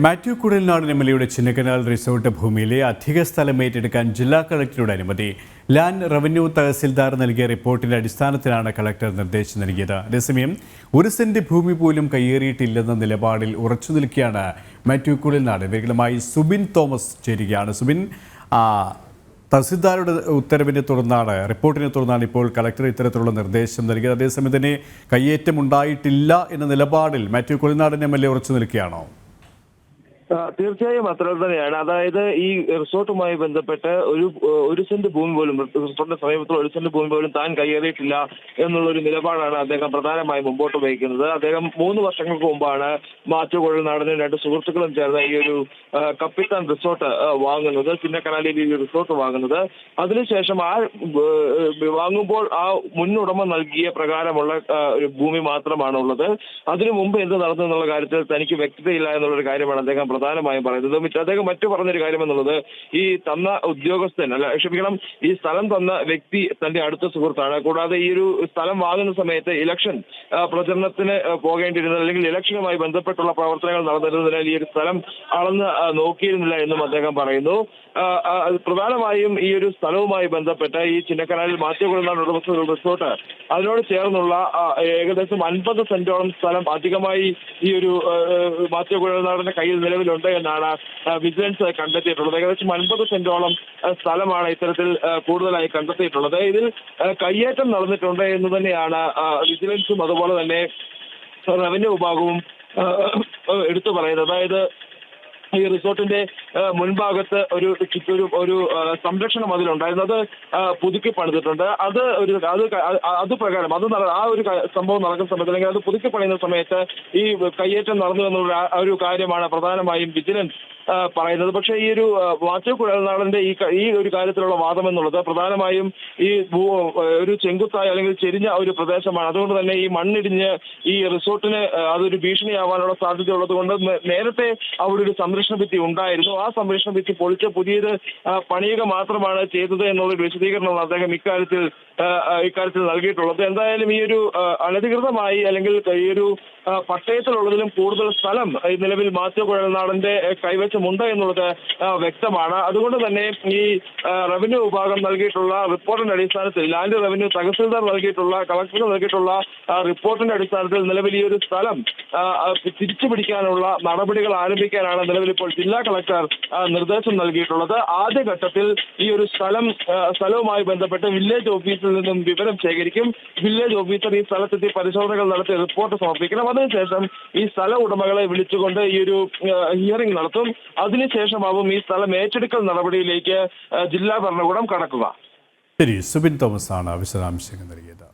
Mathew Kuzhalnadan എംഎൽഎയുടെ Chinnakanal resort ഭൂമിയിലെ അധിക സ്ഥലം ഏറ്റെടുക്കാൻ ജില്ലാ കളക്ടറുടെ അനുമതി. ലാൻഡ് റവന്യൂ തഹസിൽദാർ നൽകിയ റിപ്പോർട്ടിന്റെ അടിസ്ഥാനത്തിലാണ് കളക്ടർ നിർദ്ദേശം നൽകിയത്. അതേസമയം 1 സെന്റ് ഭൂമി പോലും കയ്യേറിയിട്ടില്ലെന്ന നിലപാടിൽ ഉറച്ചു നിൽക്കുകയാണ് മാത്യു കുഴൽനാടൻ. വിവരങ്ങളുമായി സുബിൻ തോമസ് ചേരുകയാണ്. സുബിൻ, തഹസിൽദാരുടെ ഉത്തരവിനെ തുടർന്നാണ്, റിപ്പോർട്ടിനെ തുടർന്നാണ് ഇപ്പോൾ കളക്ടർ ഇത്തരത്തിലുള്ള നിർദ്ദേശം നൽകിയത്. അതേസമയം തന്നെ കയ്യേറ്റം ഉണ്ടായിട്ടില്ല എന്ന നിലപാടിൽ മാത്യു കുഴൽനാടൻ എംഎൽഎ ഉറച്ചു നിൽക്കുകയാണോ? തീർച്ചയായും അത്ര തന്നെയാണ്. അതായത് ഈ റിസോർട്ടുമായി ബന്ധപ്പെട്ട് ഒരു സെന്റ് ഭൂമി പോലും, റിസോർട്ടിന്റെ സമീപത്തുള്ള 1 സെന്റ് ഭൂമി പോലും താൻ കയ്യേറിയിട്ടില്ല എന്നുള്ളൊരു നിലപാടാണ് അദ്ദേഹം പ്രധാനമായും മുമ്പോട്ട് വയ്ക്കുന്നത്. അദ്ദേഹം 3 വർഷങ്ങൾക്ക് മുമ്പാണ് മാത്യു കുഴൽനാടനും 2 സുഹൃത്തുക്കളും ചേർന്ന് ഈ ഒരു കപ്പിത്താൻ റിസോർട്ട് വാങ്ങുന്നത്, ചിന്നക്കനാലിൽ ഈ റിസോർട്ട് വാങ്ങുന്നത്. അതിനുശേഷം വാങ്ങുമ്പോൾ ആ മുൻ ഉടമ നൽകിയ പ്രകാരമുള്ള ഒരു ഭൂമി മാത്രമാണ് ഉള്ളത്. അതിനു മുമ്പ് എന്ത് നടന്നു എന്നുള്ള കാര്യത്തിൽ തനിക്ക് വ്യക്തതയില്ല എന്നുള്ളൊരു കാര്യമാണ് അദ്ദേഹം പ്രധാനമായും പറയുന്നത്. അദ്ദേഹം മറ്റു പറഞ്ഞൊരു കാര്യം എന്നുള്ളത്, ഈ തന്ന ഉദ്യോഗസ്ഥൻ ഈ സ്ഥലം തന്ന വ്യക്തി തന്റെ അടുത്ത സുഹൃത്താണ്. കൂടാതെ ഈ ഒരു സ്ഥലം വാങ്ങുന്ന സമയത്ത് ഇലക്ഷൻ പ്രചരണത്തിന് പോകേണ്ടിയിരുന്നത്, അല്ലെങ്കിൽ ഇലക്ഷനുമായി ബന്ധപ്പെട്ടുള്ള പ്രവർത്തനങ്ങൾ നടന്നിരുന്നതിനാൽ ഈ ഒരു സ്ഥലം അളന്ന് നോക്കിയിരുന്നില്ല എന്നും അദ്ദേഹം പറയുന്നു. പ്രധാനമായും ഈ ഒരു സ്ഥലവുമായി ബന്ധപ്പെട്ട് ഈ ചിന്നക്കനാലിൽ മാത്യു കുഴൽനാടൻ ഉടമസ്ഥ റിസോർട്ട്, അതിനോട് ചേർന്നുള്ള ഏകദേശം 50 സെന്റോളം സ്ഥലം അധികമായി ഈ ഒരു മാത്യു കുഴൽനാടന്റെ കയ്യിൽ നിലവിലുണ്ട് എന്നാണ് വിജിലൻസ് കണ്ടെത്തിയിട്ടുള്ളത്. ഏകദേശം 50 സെന്റോളം സ്ഥലമാണ് ഇത്തരത്തിൽ കൂടുതലായി കണ്ടെത്തിയിട്ടുള്ളത്. ഇതിൽ കയ്യേറ്റം നടന്നിട്ടുണ്ട് എന്ന് തന്നെയാണ് വിജിലൻസും അതുപോലെ തന്നെ റവന്യൂ വിഭാഗവും എടുത്തു പറയുന്നത്. അതായത് ഈ റിസോർട്ടിന്റെ മുൻഭാഗത്ത് ഒരു സംരക്ഷണം അതിലുണ്ടായിരുന്നത് പുതുക്കി പണിതിട്ടുണ്ട്. അത് പ്രകാരം ആ ഒരു സംഭവം നടക്കുന്ന സമയത്ത്, അല്ലെങ്കിൽ അത് പുതുക്കി പണിയുന്ന സമയത്ത് ഈ കയ്യേറ്റം നടന്നു എന്നുള്ള ഒരു കാര്യമാണ് പ്രധാനമായും വിജിലൻസ് പറയുന്നത്. പക്ഷേ ഈ ഒരു മാത്യു കുഴൽനാടന്റെ ഈ ഒരു കാര്യത്തിലുള്ള വാദം എന്നുള്ളത് പ്രധാനമായും ഈ ഒരു ചെങ്കുത്തായ അല്ലെങ്കിൽ ചെരിഞ്ഞ ഒരു പ്രദേശമാണ്. അതുകൊണ്ട് തന്നെ ഈ മണ്ണിടിഞ്ഞ് ഈ റിസോർട്ടിന് അതൊരു ഭീഷണിയാവാനുള്ള സാധ്യതയുള്ളത് കൊണ്ട് നേരത്തെ അവിടെ ഒരു സംരക്ഷണ ഭിത്തി ഉണ്ടായിരുന്നു. ആ സംരക്ഷണ ഭിത്തി പൊളിച്ച് പുതിയത് പണിയുക മാത്രമാണ് ചെയ്തത് എന്നുള്ളൊരു വിശദീകരണമാണ് അദ്ദേഹം ഇക്കാര്യത്തിൽ നൽകിയിട്ടുള്ളത്. എന്തായാലും ഈ ഒരു അനധികൃതമായി, അല്ലെങ്കിൽ ഈ ഒരു പട്ടയത്തിലുള്ളതിലും കൂടുതൽ സ്ഥലം നിലവിൽ മാത്യു കുഴൽനാടന്റെ കൈവശമുണ്ട് എന്നുള്ളത് വ്യക്തമാണ്. അതുകൊണ്ട് തന്നെ ഈ റവന്യൂ വിഭാഗം നൽകിയിട്ടുള്ള റിപ്പോർട്ടിന്റെ അടിസ്ഥാനത്തിൽ, ലാൻഡ് റവന്യൂ തഹസിൽദാർ നൽകിയിട്ടുള്ള, കളക്ടർ നൽകിയിട്ടുള്ള റിപ്പോർട്ടിന്റെ അടിസ്ഥാനത്തിൽ നിലവിൽ ഈ ഒരു സ്ഥലം തിരിച്ചു പിടിക്കാനുള്ള നടപടികൾ ആരംഭിക്കാനാണ് നിലവിൽ ഇപ്പോൾ ജില്ലാ കളക്ടർ നിർദ്ദേശം നൽകിയിട്ടുള്ളത്. ആദ്യഘട്ടത്തിൽ ഈ ഒരു സ്ഥലവുമായി ബന്ധപ്പെട്ട് വില്ലേജ് ഓഫീസിൽ നിന്നും വിവരം ശേഖരിക്കും. വില്ലേജ് ഓഫീസർ ഈ സ്ഥലത്തെത്തി പരിശോധനകൾ നടത്തി റിപ്പോർട്ട് സമർപ്പിക്കണം. അതിനുശേഷം ഈ സ്ഥല ഉടമകളെ വിളിച്ചുകൊണ്ട് ഈ ഒരു ഹിയറിംഗ് നടത്തും. അതിനുശേഷമാവും ഈ സ്ഥലം ഏറ്റെടുക്കൽ നടപടിയിലേക്ക് ജില്ലാ ഭരണകൂടം കടക്കുക. ശരി, സുബിൻ തോമസ് ആണ് വിശദാംശങ്ങൾ നൽകിയത്.